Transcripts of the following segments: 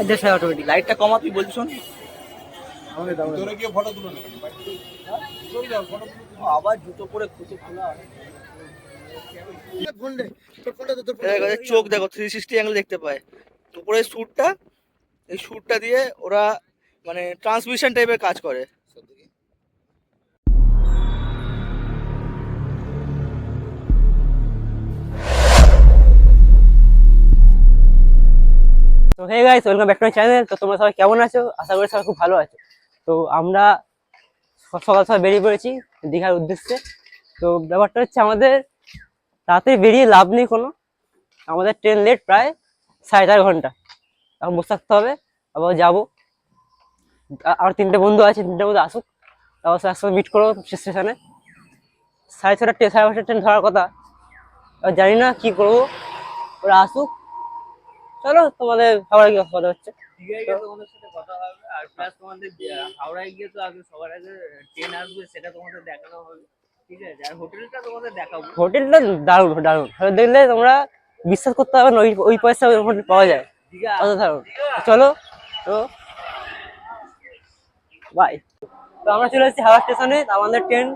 দেড় অটোমেটিক। লাইটটা কমা, তুই বলছিস শোন। আবার জুতো পরে খুঁজে খোলা। চোখ দেখো 360 অ্যাঙ্গেল দেখতে পায় উপরে শ্যুটটা। এই শ্যুটটা দিয়ে ওরা মানে ট্রান্সমিশন টাইপের কাজ করে। তো hey guys, welcome back to my channel. তো তোমরা সবাই কেমন আছো? আশা করি সবাই খুব ভালো আছো। তো আমরা সকাল সকাল বেরিয়ে পড়েছি দীঘার উদ্দেশ্যে। তো ব্যাপারটা হচ্ছে আমাদের রাতে বেরিয়ে লাভ নেই কোনো, আমাদের ট্রেন লেট প্রায় 4.5 ঘন্টা। এখন বসে থাকতে হবে, আবার যাবো। আর 3টে বন্ধু আছে, 3টের মধ্যে আসুক, তারপর একসঙ্গে মিট করবো স্টেশনে। 6:30 5:30 ট্রেন ধরার কথা, জানি না কি করবো, ওরা আসুক। চলো তোমাদের হাওড়ায় গিয়ে কথা হচ্ছে। তোমাদের সাথে কথা হবে, আর প্লাস তোমাদের হাওড়ায় গিয়ে তো আগে সবার আগে ট্রেন আসবে, সেটা তোমাদের দেখানো হবে, ঠিক আছে? আর হোটেলটা তোমাদের দেখাবো। হোটেলটা দারুণ দারুণ, দেখলে তোমরা বিশ্বাস করতে হবে না ওই পয়সা হোটেল পাওয়া যায়, অসাধারণ। চলো তো বাই। তো আমরা চলে এসেছি হাওড়া স্টেশনে। আমাদের ট্রেন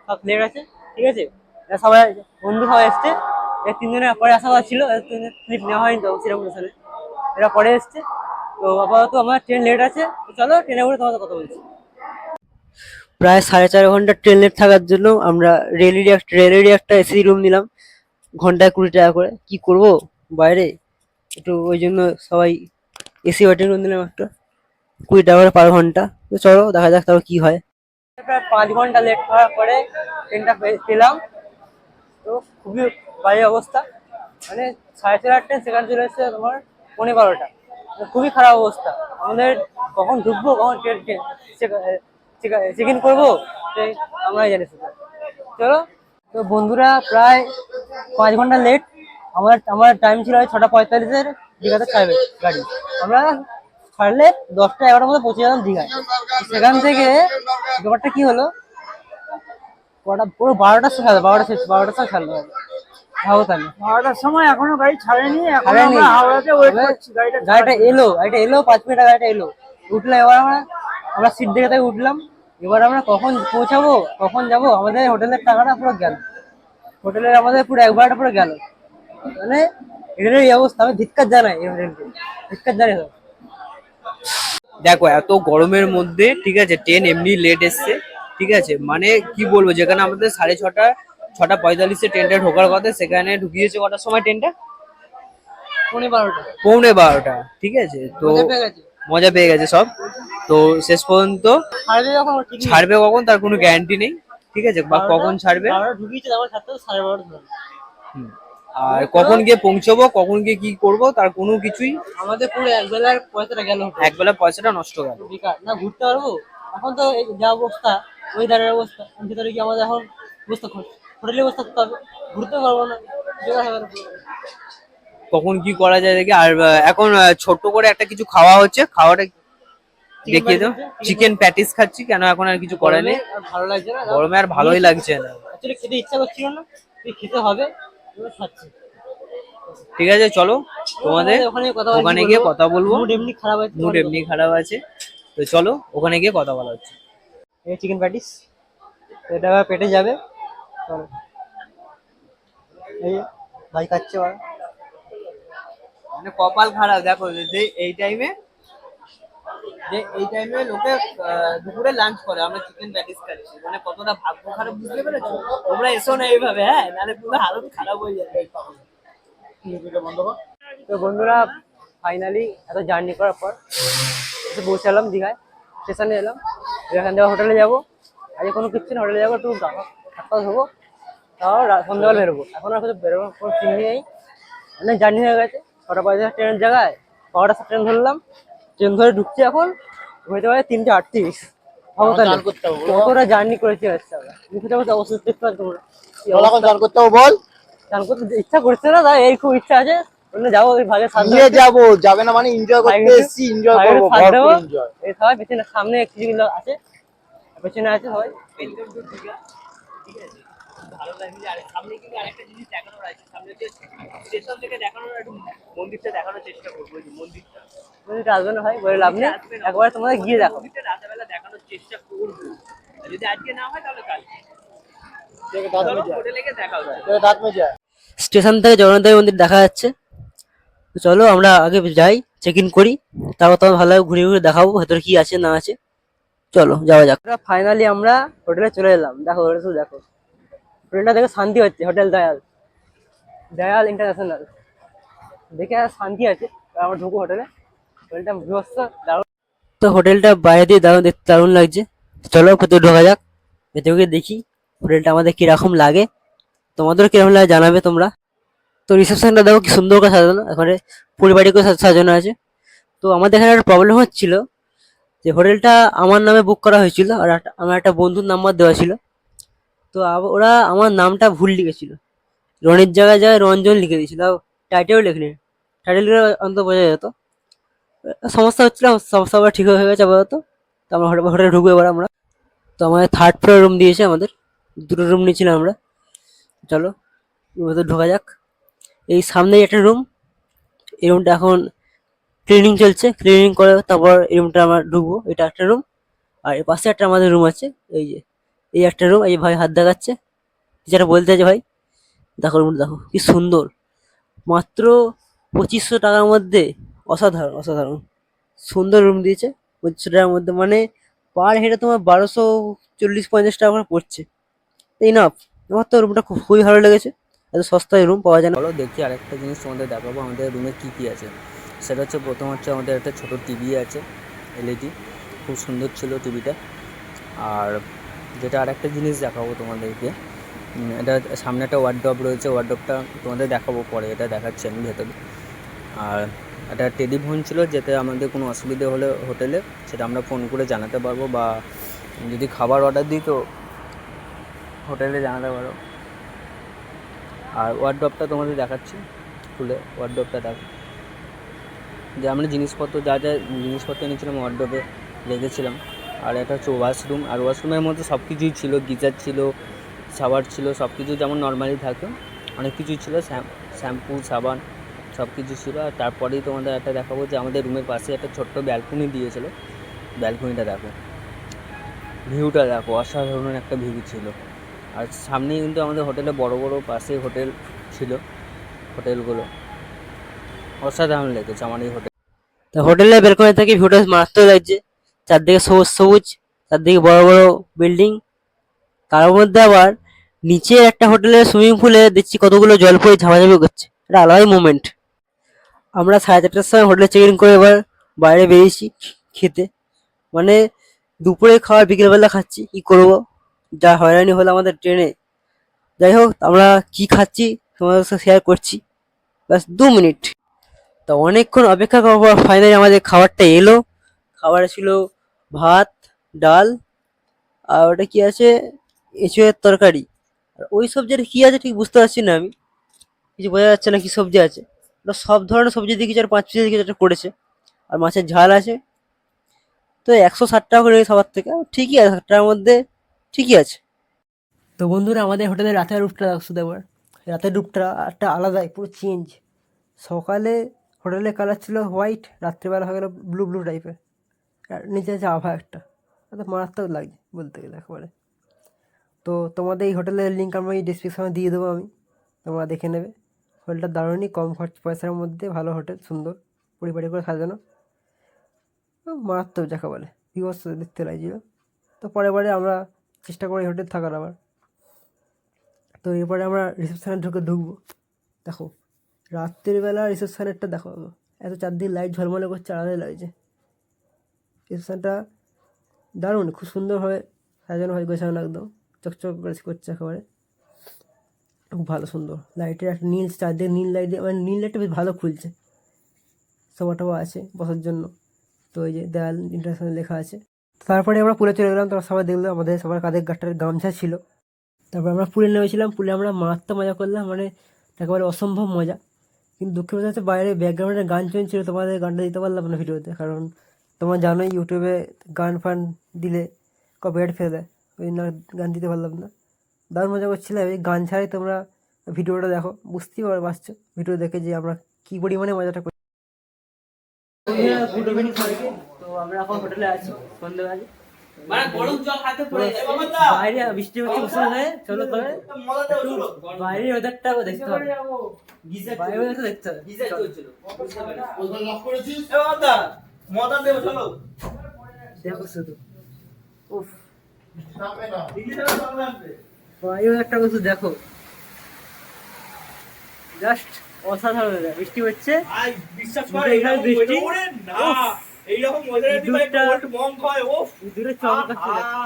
সব লেট আছে, ঠিক আছে? সবাই বন্ধু সবাই এসছে। 3 দিনের পরে আসা কথা ছিল, স্লিপ নেওয়া হয়নি তো সেরকম স্টেশনে, এরা পরে এসছে। তো আপাতত আমার ট্রেন লেট আছে, তো চলো ট্রেনে উঠে তোমাদের কথা বলছি। প্রায় 4.5 ঘন্টা ট্রেন লেট থাকার জন্য আমরা রেলেরই একটা এসি রুম নিলাম, ঘন্টায় 20 টাকা করে। কি করব বাইরে একটু, ওই জন্য সবাই এসি ওয়েটিং রুম নিলাম একটা, 20 টাকা করে পার ঘন্টা। তো চলো দেখা যাক তারপর কি হয়। প্রায় 5 ঘন্টা লেট করার পরে ট্রেনটা পেলাম। তো খুবই বাজে অবস্থা, মানে 4:30 ট্রেন, সেখানে চলে এসেছে তোমার 12:15। খুবই খারাপ অবস্থা আমাদের। কখন ঢুকবো, কখন ট্রেন চেক ইন করবো আমরাই জানি। চলো তো বন্ধুরা, প্রায় 5 ঘন্টা লেট। আমার টাইম ছিল 6:45 দীঘাতে ছাড়বে গাড়ি। আমরা ছাড়লে 10টা 11টার মধ্যে পৌঁছে যেতাম দীঘায়। সেখান থেকে ব্যাপারটা কি হলো, পুরো 12টার সময় ছাড়লো, 12টার সময় ছাড়লো ভাবো তাহলে। 12টার সময় এখনো গাড়ি ছাড়েনি। গাড়িটা এলো 5 মিনিট গাড়িটা এলো, উঠলো। এবার আমরা সিট দেখে তাই উঠলাম। এবার আমরা কখন পৌঁছাবো, কখন যাবো, আমাদের হোটেলের টাকাটা পুরো গেল, হোটেলের আমাদের পুরো 1 বারোটা পুরো গেল। মানে রেলের এই অবস্থা, আমি ধিক্কার জানাই এই রেলকে, ধিক্কার জানাই। দেখো এত গরমের মধ্যে, ঠিক আছে, ট্রেন এমনি লেট এসছে, ঠিক আছে, মানে কি বলবো, যেখানে আমাদের 6:45 ট্রেনটা ঢোকার কথা, সেখানে ঢুকিয়েছে কটার সময় ট্রেনটা? 12:15। ঠিক আছে, তো মজা পেয়ে গেছে সব। তো শেষ পর্যন্ত ছাড়বে কখন তার কোনো গ্যারান্টি নেই, ঠিক আছে, বা কখন ছাড়বে আর কখন গিয়ে পৌঁছবো, কখন গিয়ে কি করবো তার কোনো কিছুই, আমাদের পুরো একবেলার পয়সাটা গেল, একবেলার পয়সাটা নষ্ট গেল, না ঘুরতে পারবো। এখন তো যা অবস্থা, ওয়েদারের অবস্থা, ভিতরে গিয়ে আমাদের এখন বসতে হোটেলে বসে থাকতে হবে, ঘুরতে পারবো না। কখন কি করা যায় দেখি। আর এখন ছোট্ট করে একটা কিছু খাওয়া হচ্ছে, খাওয়াটা দেখিয়ে দাও। চিকেন প্যাটিস খাচ্ছি, কেন এখন আর কিছু করার নেই, ভালো লাগছে না, গরমে আর ভালোই লাগছে না, খেতে ইচ্ছা করছিল না, খেতে হবে, খাচ্ছি। ঠিক আছে চলো তোমাদের ওখানে গিয়ে কথা বলবো, মুড এমনি খারাপ আছে, তো চলো ওখানে গিয়ে কথা বলা হচ্ছে। এই চিকেন প্যাটিস, এটা পেটে যাবে। চলো এই ভাই খাচ্ছে, মানে কপাল খারাপ দেখো যে এই টাইমে লোকে দুপুরে লাঞ্চ করে, আমরা চিকেন প্যাটিস খাচ্ছি, মানে কতটা ভাগ্য খারাপ, বুঝতে পেরেছো? তোমরা এসো না এইভাবে, হ্যাঁ, নাহলে পুরো হালত খারাপ হয়ে যাবে। তো বন্ধুরা, ফাইনালি এত জার্নি করার পর পৌঁছালাম দীঘায়, স্টেশনে এলাম। এখান থেকে হোটেলে যাবো, আজকে কোনো কিচ্ছু না, হোটেলে যাবো, একটু হাত ধোবো, তাও সন্ধ্যাবেলা বেরোবো। এখন আর কিছু বেরোবো কোনো চিনি নেই, অনেক জার্নি হয়ে গেছে। 6:45 ট্রেনের জায়গায় 12টার ট্রেন ধরলাম, ট্রেন ধরে ঢুকছি, এখন হইতে পারে 3:38। কতটা জার্নি করেছি হচ্ছে আমরা, অবস্থা দেখতে পাচ্ছি তোমরা। চান করতে হবে, বল। চান করতে ইচ্ছা করছে না, তাই এই খুব ইচ্ছা আছে, যাবো ওই ভাগে যাবো, যাবে না মানে এনজয় করতে এসেছি, এনজয় করবো, ভরপুর এনজয়। এই সবাই পেছনে, সামনে কিছুগুলো আছে, পেছনে আছে সবাই। ঠিক আছে, ভালো লাগছে। আর সামনে কিন্তু আরেকটা জিনিস দেখানোর আছে, সামনে যে স্টেশন থেকে দেখানোর একটু মন্দিরটা দেখানোর চেষ্টা করবো, ওই মন্দিরটা মন্দিরটা আসবে না ভাই, বলে লাভ নেই, একবার তোমাদের গিয়ে দেখো। রাতেবেলা দেখানোর চেষ্টা করবো, যদি আজকে না হয় তাহলে কাল হোটেলে গিয়ে দেখা হচ্ছে। স্টেশন থেকে জগন্নাথ মন্দির দেখা যাচ্ছে। তো চলো আমরা আগে যাই, চেক ইন করি, তারপর তোমার ভালোভাবে ঘুরে ঘুরে দেখাবো ভেতরে কি আছে না আছে। চলো যাওয়া যাক। ফাইনালি আমরা হোটেলে চলে এলাম। দেখো হোটেল শুধু দেখো, হোটেলটা দেখে শান্তি হচ্ছে। হোটেল দয়াল, দয়াল ইন্টারন্যাশনাল দেখে আর শান্তি আছে। আমরা ঢুকবো হোটেলে, হোটেলটা বিভৎস দারুণ। তো হোটেলটা বাইরে দিয়ে দারুণ দেখতে, দারুণ লাগছে। চলো ভেতরে ঢোকা যাক, ভেতরে গিয়ে দেখি হোটেলটা আমাদের কিরকম লাগে। তোমাদের কিরকম লাগে জানাবে তোমরা। তো রিসেপশনটা দেখো কি সুন্দর করে সাজানো, এখানে পরিবারিক করে সাজানো আছে। তো আমাদের এখানে একটা প্রবলেম হচ্ছিল যে হোটেলটা আমার নামে বুক করা হয়েছিল, আর আমার একটা বন্ধুর নাম্বার দেওয়া ছিল। তো ওরা আমার নামটা ভুল লিখেছিল, রনির জায়গায় জায়গায় রঞ্জন লিখে দিয়েছিল, টাইটেলও লেখেনি। টাইটেল লিখে অন্তত বোঝা যেত। সমস্যা হচ্ছিল, সমস্যা আবার ঠিক হয়ে গেছে আপাতত। তো আমরা হোটেলে ঢুকবো এবার আমরা। তো আমাদের থার্ড ফ্লোর রুম দিয়েছে, আমাদের দুটো রুম নিয়েছিলাম আমরা। চলো ভেতরে ঢোকা যাক। এই সামনেই একটা রুম, এই রুমটা এখন ক্লিনিং চলছে, ক্লিনিং করে তারপর এই রুমটা আমরা ঢুকবো। এটা একটা রুম, আর এর পাশে একটা আমাদের রুম আছে। এই যে এই একটা রুম, এই ভাই হাত দেখাচ্ছে, যেটা বলতে আছে ভাই। দেখো রুমটা দেখো কি সুন্দর, মাত্র 2500 টাকার মধ্যে। অসাধারণ অসাধারণ সুন্দর রুম দিয়েছে 2500 টাকার মধ্যে, মানে পার হেডে তোমার 1240-50 টাকা করে পড়ছে। এই না, আমার তো রুমটা খুবই ভালো লেগেছে, এত সস্তায় রুম পাওয়া যায় না। চলো দেখি আরেকটা জিনিস তোমাদের দেখাবো আমাদের রুমে কী কী আছে। সেটা হচ্ছে প্রথম হচ্ছে আমাদের একটা ছোটো টিভি আছে, এলইডি, খুব সুন্দর ছিল টিভিটা। আর যেটা আরেকটা জিনিস দেখাবো তোমাদেরকে, এটা সামনে একটা ওয়ার্ডরোব রয়েছে, ওয়ার্ডরোবটা তোমাদের দেখাবো পরে, এটা দেখাচ্ছি আমি ভেতরে। আর একটা টেলিফোন ছিল, যেতে আমাদের কোনো অসুবিধে হলে হোটেলে সেটা আমরা ফোন করে জানাতে পারবো, বা যদি খাবার অর্ডার দিই তো হোটেলে জানাতে পারো। আর ওয়ার্ডরোবটা তোমাদের দেখাচ্ছি, খুলে ওয়ার্ডরোবটা দেখো, যে আমরা জিনিসপত্র যা যা জিনিসপত্র এনেছিলাম ওয়ার্ডরোবে রেখেছিলাম। আর এটা হচ্ছে ওয়াশরুম, আর ওয়াশরুমের মধ্যে সব কিছুই ছিল, গিজার ছিল, শাওয়ার ছিল, সব কিছু যেমন নর্মালি থাকে অনেক কিছুই ছিল, শ্যাম্পু সাবান সব কিছু ছিল। আর তারপরেই তোমাদের একটা দেখাবো যে আমাদের রুমের পাশে একটা ছোট্ট ব্যালকনি দিয়েছিল, ব্যালকনিটা দেখো, ভিউটা দেখো, অসাধারণ একটা ভিউ ছিল। আর সামনেই কিন্তু আমাদের হোটেলে বড় বড় পাশে হোটেল ছিল, হোটেলগুলো অসাধারণ লেগেছে আমার এই হোটেল। তো হোটেলের বেলকনি থেকে ভিউটা মারাত্মক লাগছে, চারদিকে সবুজ সবুজ, চারদিকে বড় বড় বিল্ডিং, তার মধ্যে আবার নিচে একটা হোটেলের সুইমিং পুলে দেখছি কতগুলো জল পড়ে ঝামাঝামি করছে, এটা আলাদাই মুভমেন্ট। আমরা 4:30টার সময় হোটেলে চেক ইন করে এবার বাইরে বেরিয়েছি খেতে, মানে দুপুরে খাওয়ার বিকেলবেলা খাচ্ছি, কি করবো, যা হয়রানি হলো আমাদের ট্রেনে। যাই হোক আমরা কি খাচ্ছি তোমাদের সাথে শেয়ার করছি, ব্যাস 2 মিনিট। তো অনেকক্ষণ অপেক্ষা করার পর ফাইনালি আমাদের খাবারটা এলো। খাবারে ছিল ভাত, ডাল, আর ওটা কি আছে, এঁচোড়ের তরকারি। আর ওই সবজিটা কি আছে ঠিক বুঝতে পারছি না আমি, কিছু বোঝা যাচ্ছে না কি সবজি আছে। ওটা সব ধরনের সবজি দিয়ে কিছু, আর 5 পিস দিয়ে কিছু একটা করেছে, আর মাছের ঝাল আছে। তো 160 টাকা করে সবার থেকে, ঠিকই আছে, 60 টাকার মধ্যে ঠিকই আছে। তো বন্ধুরা আমাদের হোটেলের রাতের রূপটা শুধু একবার, রাতের রূপটা একটা আলাদাই, পুরো চেঞ্জ। সকালে হোটেলের কালার ছিল হোয়াইট, রাত্রিবেলা হয়ে গেল ব্লু ব্লু টাইপের, আর নিচে আছে আভা একটা, এত মারাত্মক লাগছে বলতে গেলে একেবারে। তো তোমাদের এই হোটেলের লিঙ্ক আমি এই ডিসক্রিপশনে দিয়ে দেবো, আমি তোমরা দেখে নেবে। হোটেলটা দারুণই, কম খরচ পয়সার মধ্যে ভালো হোটেল, সুন্দর পরিপাটি করে সাজানো, মারাত্মক যাকে বলে, বিভৎস দেখতে লাগছিল। তো পরে পরে আমরা চেষ্টা করি হোটেল থাকার আবার। তো এরপরে আমরা রিসেপশানে ঢুকবো। দেখো রাত্রিবেলা রিসেপশানেরটা দেখো, এত চারদিকে লাইট ঝলমলে করছে, আলাদাই লাগছে। রিসেপশানটা দারুণ, খুব সুন্দরভাবে সাজানো হয়, গোছানো একদম চকচক করে করছে একেবারে, খুব ভালো সুন্দর। লাইটের একটা নীল, চারদিকে নীল লাইট দিয়ে, মানে নীল লাইটটা বেশ ভালো খুলছে। সোফা টোফা আছে বসার জন্য, তো এই যে দেয়াল ইন্টারন্যাশনাল লেখা আছে। তারপরে আমরা পুলে চলে গেলাম, তারপর সবাই দেখলো আমাদের সবার কাঁধে গাছটার গামছা ছিল। তারপর আমরা পুলে নেমেছিলাম, পুলে আমরা মারাত্মক মজা করলাম, মানে একেবারে অসম্ভব মজা। কিন্তু দুঃখের কথা হচ্ছে বাইরে ব্যাকগ্রাউন্ডে গান চলছিল, তোমাদের গানটা দিতে পারলাম না ভিডিওতে, কারণ তোমরা জানোই ইউটিউবে গান ফান দিলে কপিরাইট ফেলে দেয়, ওই জন্য গান দিতে পারলাম না। দারুণ মজা করছিলাম, এই গান ছাড়াই তোমরা ভিডিওটা দেখো, বুঝতেই পারছো ভিডিও দেখে যে আমরা কী পরিমাণে মজাটা করি। গুড ইভিনিং সবাইকে। তো আমরা এখন হোটেলে আছি সন্ধ্যাবেলা, মানে গরম জল হাতে পড়ে বাইরে বৃষ্টি হচ্ছে মুসলধারে। চলো তবে একটু বাইরের ওয়েদারটা দেখতে হবে, বাইরের ওয়েদারটা দেখতে হবে। মদা দেবো চলো। দেখো শুধু উফ, বাইরের ওয়েদারটা শুধু দেখো, জাস্ট অসাধারণ weather। বৃষ্টি হচ্ছে, আই বিশ্বাস দুটো করে এখানে বৃষ্টি। ওরে না এইরকম মজা দিতে ভাই দুধটা- গোল্ড মম খায় ও দূরে চমকাচ্ছে দেখো।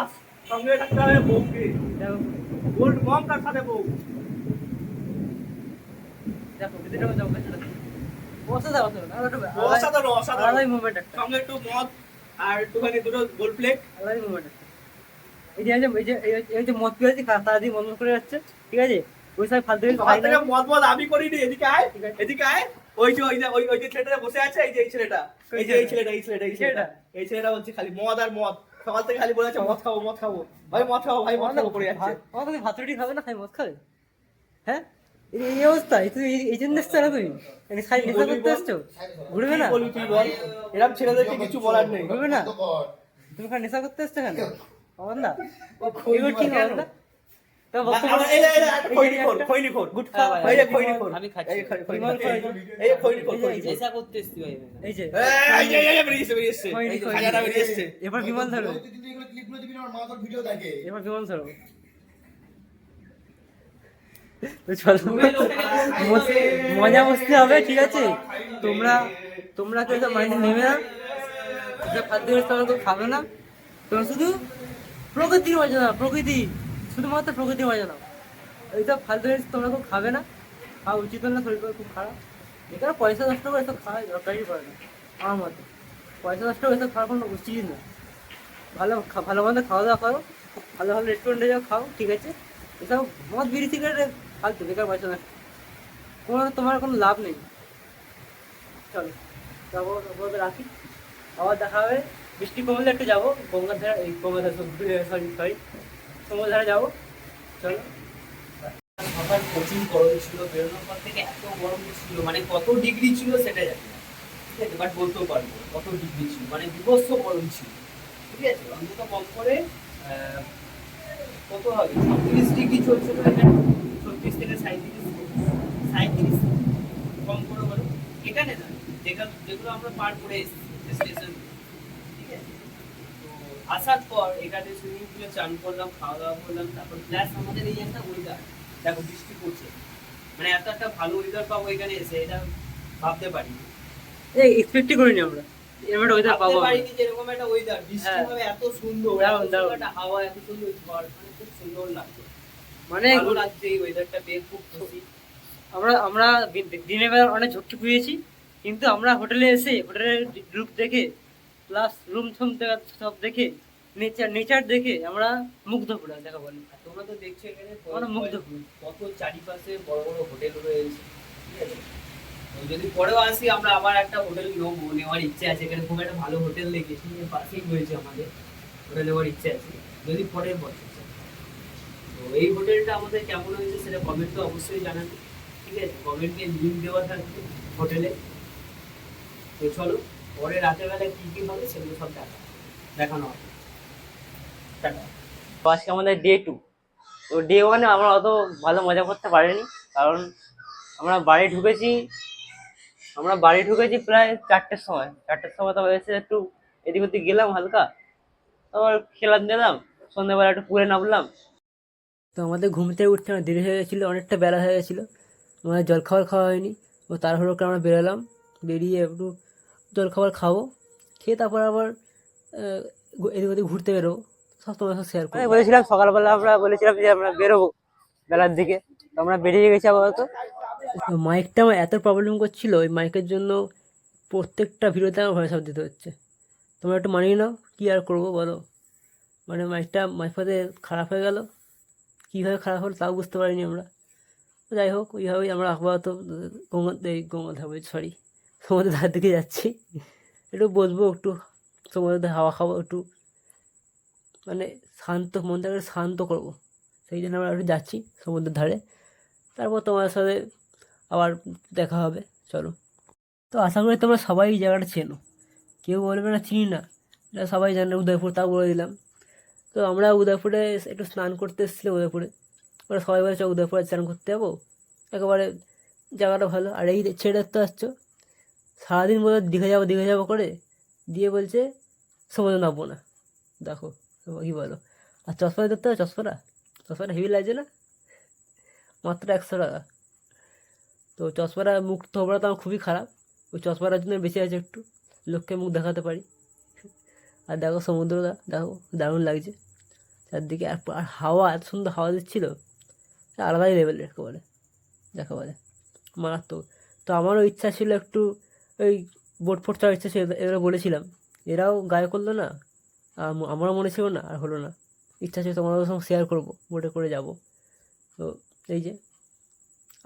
সঙ্গে থাকতে হবে বউকে দেখো গোল্ড মম তার সাথে বউ দেখো ভিতরে চমকাচ্ছে দেখো। অসাধারণ অসাধারণ, আর একটা অসাধারণ অসাধারণ আলাদাই মুভমেন্ট একটা, সঙ্গে একটু মদ আর একটুখানি দুটো গোল্ড প্লেট আলাদাই মুভমেন্ট একটা। এই যে এই যে মদ পেয়েছি তাড়াতাড়ি বন্ধ করে যাচ্ছে, ঠিক আছে? ওই সব ফালতু কিছু খাই তোমার থেকে না। মদ মদ আমি করিনি এদিকে আয় ঠিক আছে। এদিকে আয় ওই যে ছেলেটা বসে আছে এই যে এই ছেলেটা এই ছেলেটা বলছে খালি মদ আর মদ সকাল থেকে খালি বলে আছে মদ খাবো ভাই মদ খাবো করে যাচ্ছে আমার তুমি ভাত রুটি খাবে না, খাই মদ খাবে? হ্যাঁ, এই অবস্থা, তুমি এই জন্য এসছো না? তুমি খাই নেশা করতে এসছো, ঘুরবে না? কি বলবি তুই বল এরকম ছেলেদেরকে কিছু বলার নেই ঘুরবে না? তুমি খাই নেশা করতে এসছো কেন? আমার না এগুলো ঠিক না, আমার না। তা বক্তব্য এই খৈনিখোর গুড খাওয়া এই যে খৈনিখোর আমি খাচ্ছি। এই খৈনিখোর নেশা করতে এসছি ভাই আমি। এই যে এই বেরিয়েছে খাজাটা বেরিয়েছে এবার বিমান ধরো, ক্লিপগুলো দিবি না, আমার মা তোর ভিডিও দেখে। এবার বিমান ধরো। তো চলো, মজা মস্তি হবে, ঠিক আছে? তোমরা কেউ মাইন্ডে নেবে না, খাদ্য তোমরা কেউ খাবে না, তোমরা শুধু প্রকৃতির মজা নাও, প্রকৃতি, শুধুমাত্র প্রকৃতির মজা নাও। এইসব ফালতু জিনিস তোমরা কেউ খাবে না, খাওয়া উচিত না, শরীর করে খুব খারাপ। এখানে পয়সা নষ্ট করে এসব খাওয়া দরকারই পড়ে না আমার মতে। পয়সা নষ্ট করে এসব খাওয়া কোনো উচিত না। ভালো মন্দ খাওয়া দাওয়া করো, ভালো ভালো রেস্টুরেন্টে যাও, খাও, ঠিক আছে? এসব মদ বিড়ি সিগারেট ফালতু, বেকার পয়সা নষ্ট, তোমার কোনো লাভ নেই। চলো তারপর রাখি, আবার দেখা হবে। বৃষ্টি কমলে একটু যাবো গঙ্গার ধারে, এই গঙ্গার ধারে সরি সমুদ্র ধারে যাবো। চলো। সকাল প্রচুর গরম ছিল, বেরোনোর পর থেকে এত গরম ছিল, মানে কত ডিগ্রি ছিল সেটা জানি না, ঠিক আছে? বাট বলতেও পারবো কত ডিগ্রি ছিল, মানে বিভৎস গরম ছিল, ঠিক আছে? অন্তত কম করে কত হবে 36 ডিগ্রি চলছিল এখানে, 36 থেকে 37 কম করে বলো এখানে না, যেগুলো আমরা পার করে এসেছি স্টেশন, ঠিক আছে? তো আসার পর এখানে সুইমিং পুলে চান করলাম, খাওয়া দাওয়া করলাম, তারপর প্লাস আমাদের এই একটা ওয়েদার, দেখো বৃষ্টি পড়ছে, মানে এত একটা ভালো ওয়েদার পাবো এখানে এসে, এটা ভাবতে পারিনি। এই এক্সপেক্টই করিনি আমরা এরকম একটা ওয়েদার পাবো ভাবতে আমরা। পারিনি যে এরকম একটা ওয়েদার, বৃষ্টি হ্যাঁ। হবে এত সুন্দর, দারুণ, এত সুন্দর দারুণ। একটা হাওয়া, এত সুন্দর ঝড়, মানে খুব সুন্দর লাগছে, মানে ভালো লাগছে এই ওয়েদারটা পেয়ে, খুব খুশি। আমরা দিনের বেলা অনেক ঝক্কি পুড়িয়েছি, কিন্তু আমরা হোটেলে এসে হোটেলের লুক দেখে প্লাস রুম থুম সব দেখে নেচার দেখে আমরা মুগ্ধ পুরো, দেখা বলি। আর তোমরা তো দেখছো এখানে আমরা মুগ্ধ পুরো। কত চারিপাশে বড় বড় হোটেল রয়েছে, ঠিক আছে? তো যদি পরেও আসি আমরা আবার একটা হোটেল নেওয়ার ইচ্ছে আছে, এখানে খুব একটা ভালো হোটেল দেখেছি, এর পাশেই হয়েছে আমাদের, হোটেল নেওয়ার ইচ্ছে আছে যদি পরের বছর যায়। তো এই হোটেলটা আমাদের কেমন হয়েছে সেটা কমেন্টে অবশ্যই জানাবে, ঠিক আছে? কমেন্টে লিঙ্ক দেওয়া থাকবে হোটেলে। তো চলো পরে রাতের বেলা কি কি হবে সেগুলো সব দেখানো হবে। টাটা। তো আজকে আমাদের ডে 2। তো ডে 1-এ আমরা অত ভালো মজা করতে পারিনি, কারণ আমরা বাড়ি ঢুকেছি প্রায় 4টের সময়। তো এসে একটু এদিক ওদিক গেলাম হালকা, তারপর খেলাম দিলাম, সন্ধ্যাবেলা একটু পুরে নামলাম। তো আমাদের ঘুমতে উঠতে আমার দেরি হয়ে গেছিলো, অনেকটা বেলা হয়ে গেছিলো, আমাদের জলখাবার খাওয়া হয়নি। ও তাড়াহুড়ো করে আমরা বেরোলাম, বেরিয়ে একটু জলখাবার খাবো, খেয়ে তারপর আবার এদিক ওদিক ঘুরতে বেরোবো, সব তোমার সাথে শেয়ার করবো। বলেছিলাম সকালবেলা আমরা বলেছিলাম যে আমরা বেরোবো বেলার দিকে, তো আমরা বেরিয়ে গেছি আপাতত। মাইকটা আমার এত প্রবলেম করছিল, ওই মাইকের জন্য প্রত্যেকটা ভিডিওতে আমার ভয়েস দিতে হচ্ছে। তোমরা একটু মানিয়ে নাও, কী আর করবো বলো। মানে মাইকটা মাঝপথে খারাপ হয়ে গেল, কীভাবে খারাপ হলো তাও বুঝতে পারিনি আমরা। যাই হোক, ওইভাবেই আমরা আপাতত সমুদ্রের ধার দিকে যাচ্ছি, একটু বসবো, একটু সমুদ্রের হাওয়া খাবো, একটু মানে শান্ত, মনটাকে শান্ত করবো, সেই জন্য আমরা একটু যাচ্ছি সমুদ্রের ধারে। তারপর তোমার সাথে আবার দেখা হবে, চলো। তো আশা করি তোমরা সবাই এই জায়গাটা চেনো, কেউ বলবে না চিনি না, এটা সবাই জানে উদয়পুর, তাও বলে দিলাম। তো আমরা উদয়পুরে একটু স্নান করতে এসেছিলাম উদয়পুরে। ওরা সবাই বলেছে উদয়পুরে স্নান করতে যাবো, একেবারে জায়গাটা ভালো। আর এই ছেড়ে দেখতে আসছো, সারাদিন বলে দীঘা যাবো করে দিয়ে বলছে সমুদ্রে নামবো না। দেখো কী বলো। আর চশমা দেখতে হবে, চশমাটা হেভি লাগছে না, মাত্র 100 টাকা। তো চশমাটা মুখ থোবড়া তো আমার খুবই খারাপ, ওই চশমাটার জন্য বেঁচে আছে একটু, লোককে মুখ দেখাতে পারি। আর দেখো সমুদ্রটা দেখো, দারুণ লাগছে চারদিকে। আর হাওয়া এত সুন্দর হাওয়া দিচ্ছিলো, আলাদাই লেভেলের একেবারে, যাকে বলে মারাত্মক। তো আমারও ইচ্ছা ছিল একটু ওই বোট ফোট চড়ার ইচ্ছা ছিল, এরা বলেছিলাম, এরাও গায়ে করলো না, আর আমারও মনে ছিল না, আর হলো না। ইচ্ছা ছিল তোমাদের সঙ্গে শেয়ার করবো, বোটে করে যাব। তো এই যে,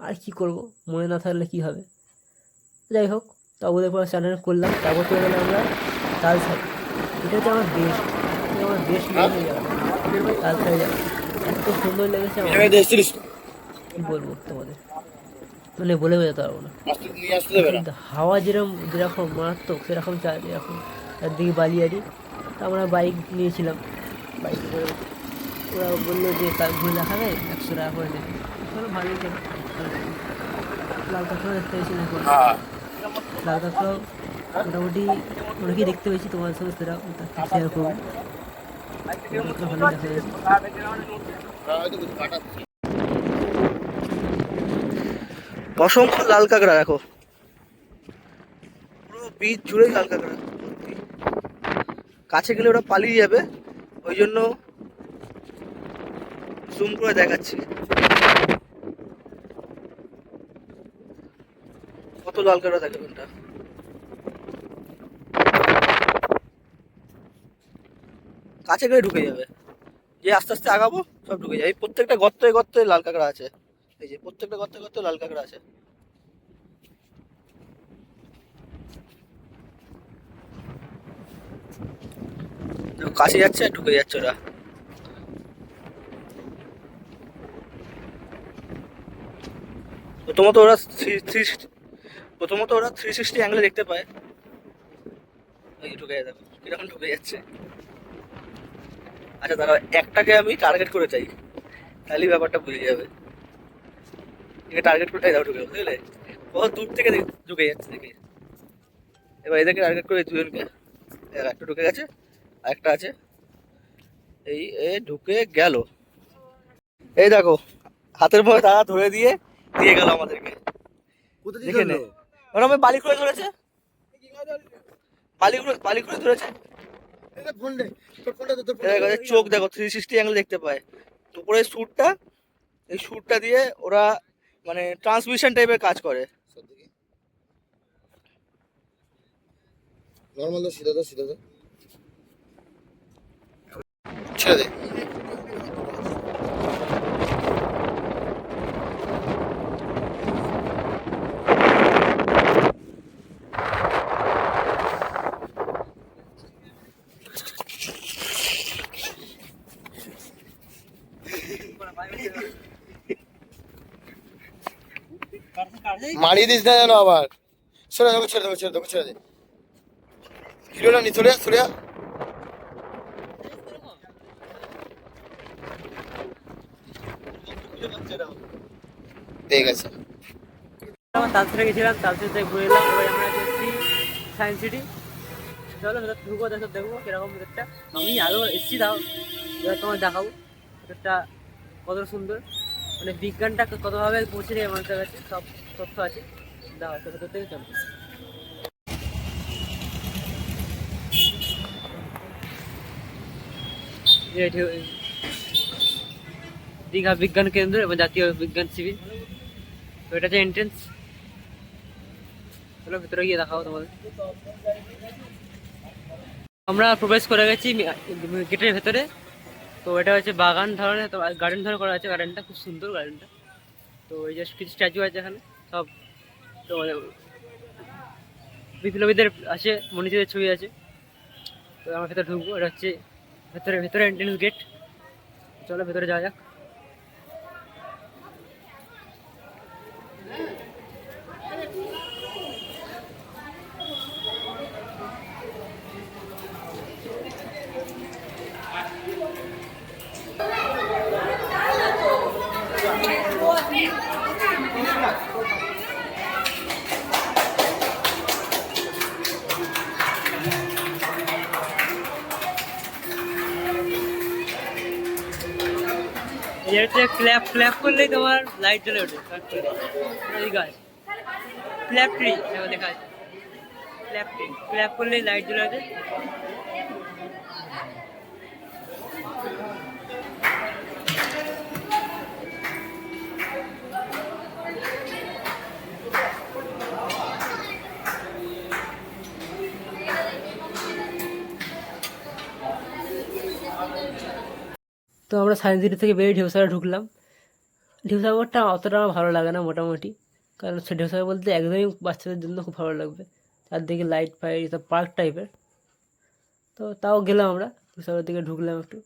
আর কি করব, মনে না থাকলে কি হবে। যাই হোক, তাবুদের পর স্নান করলাম, তারপর চলে গেলাম আমরা তালসাই। এটা হচ্ছে আমার বেস্ট, আমার বেস্ট লেগেছে জায়গাটা, তালসাই যাওয়া এত সুন্দর লেগেছে আমার, কী বলবো তোমাদের, মানে বলে বোঝাতে পারবো না। কিন্তু হাওয়া যেরকম মারাত্মক, সেরকম এরকম চারদিকে বালিয়ারি। তা আমরা বাইক নিয়েছিলাম, বাইক করে ওরা বললো যে ঘুরে দেখাবে, 100 টাকা করে নেবে। চলো ভালোই ছিল। লাল কাঁকড়া দেখতে পেয়েছি না, লাল কাঁকড়াও মোটামুটি অনেকেই দেখতে পেয়েছি, তোমার সঙ্গে সেটা শেয়ার করবো। ভালোই দেখা যাচ্ছে। অসংখ্য লাল কাঁকড়া দেখো, পুরো বীজ জুড়েই লাল কাঁকড়া ভর্তি। কাছে গেলে ওরা পালিয়ে যাবে, ওই জন্য জুম করে দেখাচ্ছি কত লাল কাঁকড়া থাকে কোনটা। কাছে গেলে ঢুকে যাবে, যে আস্তে আস্তে আগাবো সব ঢুকে যাবে। এই প্রত্যেকটা গর্তে গর্তে লাল কাঁকড়া আছে, এই যে প্রত্যেকটা গর্তে গর্তে লাল কাঁকড়া আছে। কাছে যাচ্ছে আর ঢুকে যাচ্ছে ওরা। প্রথমত ওরা 360 অ্যাঙ্গেলে দেখতে পায়। এই ঢুকে যায়, দেখো কিরকম ঢুকে যাচ্ছে। আচ্ছা দাঁড়াও, একটাকে আমি টার্গেট করে চাই, তাহলেই ব্যাপারটা বুঝে যাবে। একে টার্গেট করে দাও, ঢুকে বুঝলে, বহুত দূর থেকে ঢুকে যাচ্ছে দেখে। এবার এদেরকে টার্গেট করে দুজনকে, একটা ঢুকে গেছে আর একটা আছে, এই এ ঢুকে গেল। এই দেখো হাতের মধ্যে তারা ধরে দিয়ে গেল আমাদেরকে, দেখে নে। ওরা আমি বালি করে ধরেছে, বালি করে ধরেছে। চোখ দেখো 360 অ্যাঙ্গেল দেখতে পায়। উপরে স্যুটটা, এই স্যুটটা দিয়ে ওরা মানে ট্রান্সমিশন টাইপের কাজ করে। নর্মাল তো সিধা ছেড়ে দে। মারিয়ে দিস না যেন আবার। ছেড়ে দে। ভিডিওটা নি, চলে যা। ঠিক আছে। আমরা তালসারে গেছিলাম, তালসার থেকে ঘুরে এলাম। এবার আমরা যাচ্ছি সায়েন্স সিটি। চলো ভেতর ঢুকবো, দেখবো কিরকম ভেতরটা। আমি আরও এসেছি, তাও এবার তোমার দেখাবো ভেতরটা কত সুন্দর, মানে বিজ্ঞানটা কতভাবে পৌঁছে দেয় মানুষের কাছে, সব তথ্য আছে। দেখা হচ্ছে ভেতর থেকে, চলো। দীঘা বিজ্ঞান কেন্দ্র এবং জাতীয় বিজ্ঞান শিবির, তো এটা হচ্ছে এন্ট্রেন্স। চলো ভেতরে গিয়ে দেখাবো তোমাদের। আমরা প্রবেশ করে গেছি গেটের ভেতরে। তো এটা হচ্ছে বাগান ধরনের, তো গার্ডেন ধরনের করা আছে। গার্ডেনটা খুব সুন্দর, গার্ডেনটা। তো এই যে কিছু স্ট্যাচু আছে এখানে সব, তো বিপ্লবীদের আছে, মনীষীদের ছবি আছে। তো আমরা ভেতরে ঢুকবো, এটা হচ্ছে ভেতরে এন্ট্রেন্স গেট। চলো ভেতরে যাওয়া যাক। এই হচ্ছে ক্ল্যাপ ক্ল্যাপ করলেই তোমার লাইট জ্বলে ওঠে এই গাছ ক্ল্যাপ ট্রি দেখা যাচ্ছে ক্ল্যাপ ট্রি ক্ল্যাপ করলেই লাইট জ্বলে ওঠে। তো আমরা সায়েন্স সিটি থেকে বেরিয়ে ঢেউসাগরে ঢুকলাম। ঢেউসাগরটা অতটা আমার ভালো লাগে না মোটামুটি, কারণ সে ঢেউসাগর বলতে একদমই বাচ্চাদের জন্য খুব ভালো লাগবে, চারদিকে লাইট ফাইট সব পার্ক টাইপের। তো তাও গেলাম আমরা ঢেউসাগরের দিকে ঢুকলাম, একটু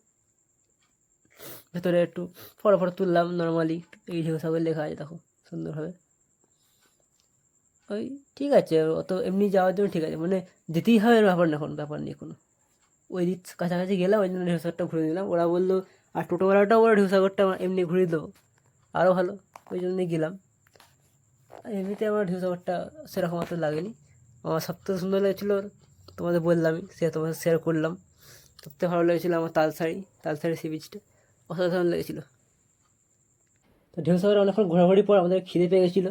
ভেতরে একটু ফটো ফটো তুললাম নর্মালি। এই ঢেউসাগর লেখা আছে দেখো সুন্দরভাবে। ওই ঠিক আছে, অত এমনি যাওয়ার জন্য ঠিক আছে, মানে যেতেই হবে ব্যাপার না, কোনো ব্যাপার নেই কোনো। ওই দিক কাছাকাছি গেলাম, ওই জন্য ঢেউসাগরটা ঘুরে নিলাম। ওরা বললো আর টোটোওয়ালাটাও ওরা ঢেউসাগরটা এমনি ঘুরিয়ে দেবো, আরও ভালো, ওই জন্যই গেলাম। এমনিতে আমার ঢেউসাগরটা সেরকম অত লাগেনি। আমার সবথেকে সুন্দর লেগেছিলো তোমাদের বললামই, সে তোমাদের শেয়ার করলাম। সবথেকে ভালো লেগেছিলো আমার তালসারি সি বিচটা অসাধারণ লেগেছিলো। তো ঢেউসাগরে অনেকক্ষণ ঘোরাঘুরি পর আমাদের খিদে পেয়ে গেছিলো,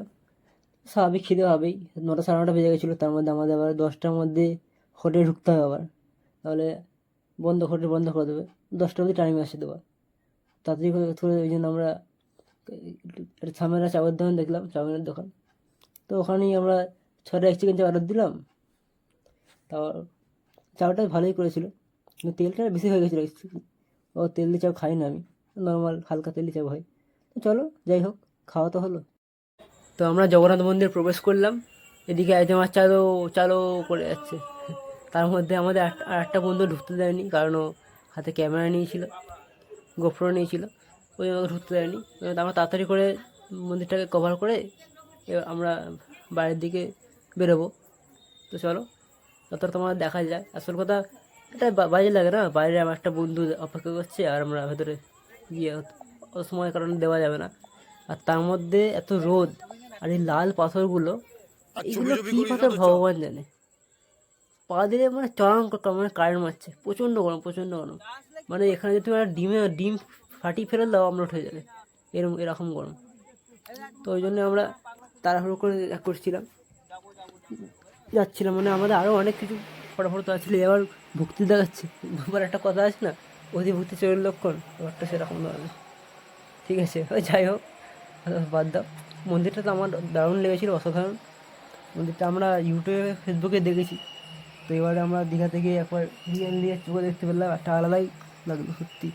স্বাভাবিক খিদে হবেই। 9টা সাড়ে 9টা বেজে গেছিলো, তার মধ্যে আমাদের আবার 10টার মধ্যে হোটেলে ঢুকতে হবে আবার, তাহলে হোটেল বন্ধ করে দেবে। 10টা অবধি টাইম আসে দেওয়া, তাড়াতাড়ি করে ওই জন্য আমরা একটা সামনে চাউয়ের দোকান দেখলাম, চাউমিনের দোকান। তো ওখানেই আমরা 6টা এক চিকেন চাপ অর্ডার দিলাম। তাও চাউটা ভালোই করেছিল, কিন্তু তেলটা বেশি হয়ে গেছিলো। ও তেল দিয়ে চাউ খাই না আমি, নর্মাল হালকা তেল দিয়ে চাউ হয়। তো চলো যাই হোক, খাওয়া তো হলো। তো আমরা জগন্নাথ মন্দির প্রবেশ করলাম। এদিকে একদম আর চালো চালো করে যাচ্ছে, তার মধ্যে আমাদের আর একটা বন্ধু ঢুকতে দেয়নি, কারণ ও হাতে ক্যামেরা নিয়েছিল, গোপ্রো নিয়েছিল, ওই জন্য ঢুকতে দেয়নি। আমরা তাড়াতাড়ি করে মন্দিরটাকে কভার করে এবার আমরা বাইরের দিকে বেরোবো। তো চলো তত তোমার দেখা যায়। আসল কথা এটা বাজে লাগে না, বাইরে আমার একটা বন্ধু অপেক্ষা করছে আর আমরা ভেতরে গিয়ে অত সময় কারণে দেওয়া যাবে না। আর তার মধ্যে এত রোদ, আর এই লাল পাথরগুলো, এইগুলো কী পাথর ভগবান জানে। পা দিলে মানে চরম মানে কারেন্ট মারছে, প্রচণ্ড গরম প্রচণ্ড গরম। মানে এখানে যদি তুমি ডিম ফাটিয়ে ফেলে দাও আমরা উঠে যাবে, এরকম গরম। তো ওই জন্য আমরা তাড়াহুড়ো করে করছিলাম, যাচ্ছিলাম। মানে আমাদের আরও অনেক কিছু ফটোফটো আসছিল, এবার ভক্তি দেখাচ্ছে। এবার একটা কথা আছে না, অতি ভক্তি চোরের লক্ষণ, ব্যাপারটা সেরকম ধরনের। ঠিক আছে, ওই যাই হোক বাদ দাও। মন্দিরটা তো আমার দারুণ লেগেছিলো, অসাধারণ মন্দিরটা। আমরা ইউটিউবে ফেসবুকে দেখেছি, তো এবারে আমরা দীঘা থেকে একবার রিয়েল চোখে দেখতে পেলাম, একটা আলাদাই লাগলো, সত্যি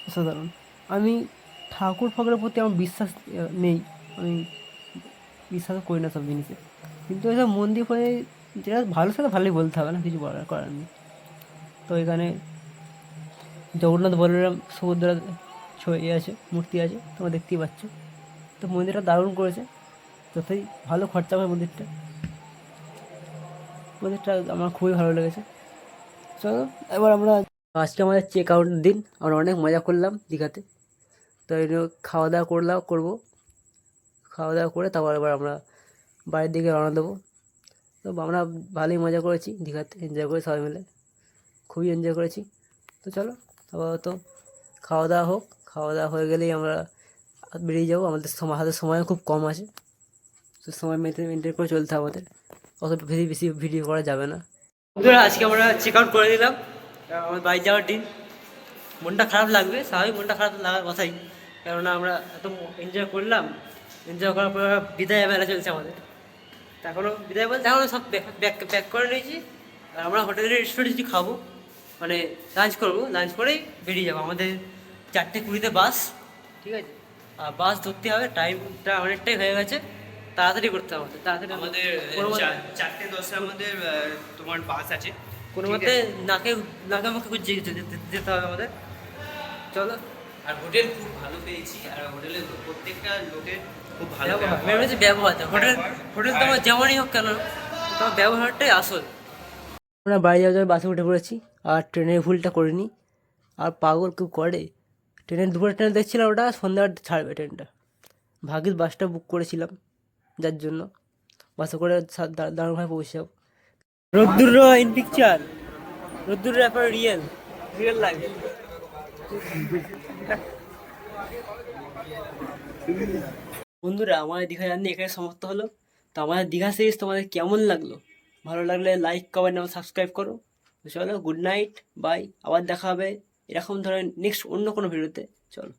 অসাধারণ। আমি ঠাকুর ফাকুরের প্রতি আমার বিশ্বাস নেই, আমি বিশ্বাস করি না সব জিনিসে, কিন্তু এসব মন্দির হয়ে যেটা ভালো সেটা ভালোই বলতে হবে না, কিছু করার নেই। তো এখানে জগন্নাথ বলরাম সমুদ্র ছবি আছে, মূর্তি আছে, তোমরা দেখতেই পাচ্ছ। তো মন্দিরটা দারুণ করেছে, যতই ভালো খরচা হয় মন্দিরটা আমার খুবই ভালো লেগেছে। চলো এবার আমরা, আজকে আমাদের চেক আউট দিন, আমরা অনেক মজা করলাম দীঘাতে। তো এই খাওয়া দাওয়া করবো, খাওয়া দাওয়া করে তারপর এবার আমরা বাড়ির দিকে রওনা দেবো। তো আমরা ভালোই মজা করেছি দীঘাতে, এনজয় করে সবাই মিলে, খুবই এনজয় করেছি। তো চলো আপাতত খাওয়া দাওয়া হোক, খাওয়া দাওয়া হয়ে গেলেই আমরা বেরিয়ে যাবো। আমাদের হাতে সময় খুব কম আছে, তো সময় মেনটেন করে চলতে হবে আমাদের, অত বেশি ভিডিও করা যাবে না। বন্ধুরা আজকে আমরা চেক আউট করে দিলাম, আমার বাড়ি যাওয়ার দিন। মনটা খারাপ লাগবে, স্বাভাবিক, মনটা খারাপ লাগার কথাই, কেননা আমরা এত এনজয় করলাম। এনজয় করার পর বিদায় মেলা চলছে আমাদের। এখনও বিদায় বলতে এখনও সব প্যাক করে নিয়েছি, আর আমরা হোটেলের রেস্টুরেন্টে কিছু খাবো, মানে লাঞ্চ করবো, লাঞ্চ করেই বেরিয়ে যাবো। আমাদের 4:20 বাস, ঠিক আছে, আর বাস ধরতে হবে, টাইমটা অনেকটাই হয়ে গেছে, তাড়াতাড়ি করতে হবে আমাদের, তাড়াতাড়ি। আমাদের 4:10 আমাদের তোমার বাস আছে, কোনো মতে নাকে মুখে যেতে হবে আমাদের। চলো। আর হোটেল খুব ভালো পেয়েছি, আর হোটেলে প্রত্যেকটা লোকের খুব ভালো ব্যবহার হোটেল তোমার যেমনই হোক কেন, তোমার ব্যবহারটাই আসল। আমরা বাড়ি যাওয়ার বাসে উঠে পড়েছি, আর ট্রেনের ভুলটা করিনি। আর পাগল কেউ করে, দুপুরের ট্রেন দেখছিলাম, ওটা সন্ধ্যা ছাড়বে ট্রেনটা। ভাগ্যিস বাসটা বুক করেছিলাম, যার জন্য বাসে করে দারুণভাবে পৌঁছে যাবো। রোদ্দুর ইন পিকচার, রোদ্দুর ব্যাপার রিয়েল লাইফ। বন্ধুরা, আমাদের দীঘা জার্নি এখানে সমাপ্ত হলো। তো আমাদের দীঘা সিরিজ তোমাদের কেমন লাগলো? ভালো লাগলে লাইক, কমেন্ট এবং সাবস্ক্রাইব করো। তো চলো, গুড নাইট, বাই। আবার দেখা হবে এরকম ধরনের নেক্সট অন্য কোনো ভিডিওতে। চলো।